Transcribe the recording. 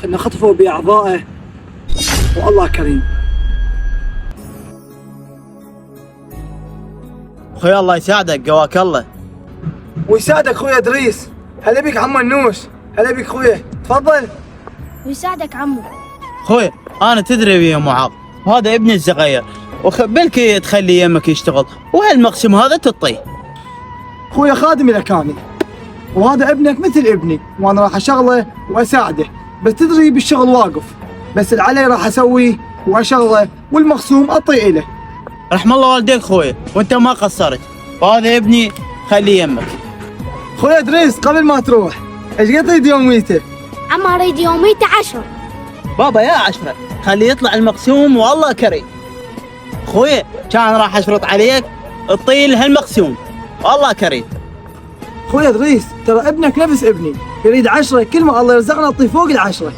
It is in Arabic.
خلنا نخطفه بأعضائه والله كريم. اخوي الله يساعدك، قواك الله. ويساعدك اخوي ادريس. هلا بك عمو النوس، هلا بك اخوي، تفضل. ويساعدك عمو. اخوي انا تدري ويا معاذ، وهذا ابني الصغير، وخبلك تخلي يمك يشتغل، وهالمقسم هذا تطيه. اخويا خادم لك انا، وهذا ابنك مثل ابني، وانا راح اشغله واساعده، بس تدري بالشغل واقف، بس اللي علي راح اسويه واشغله، والمقسوم اعطيه له. رحم الله والديك اخوي، وانت ما قصرت، وهذا ابني خلي يمك. اخوي ادريس قبل ما تروح، ايش قد تريد يوميته؟ عمو اريد يوميته 10. بابا يا 10 خلي يطلع المقسوم والله كريم. اخوي كان راح اشرط عليك تطيل هالمقسوم والله كريم. اخوي ادريس ترى ابنك نفس ابني، يريد 10، كل ما الله يرزقنا نعطيه فوق ال10.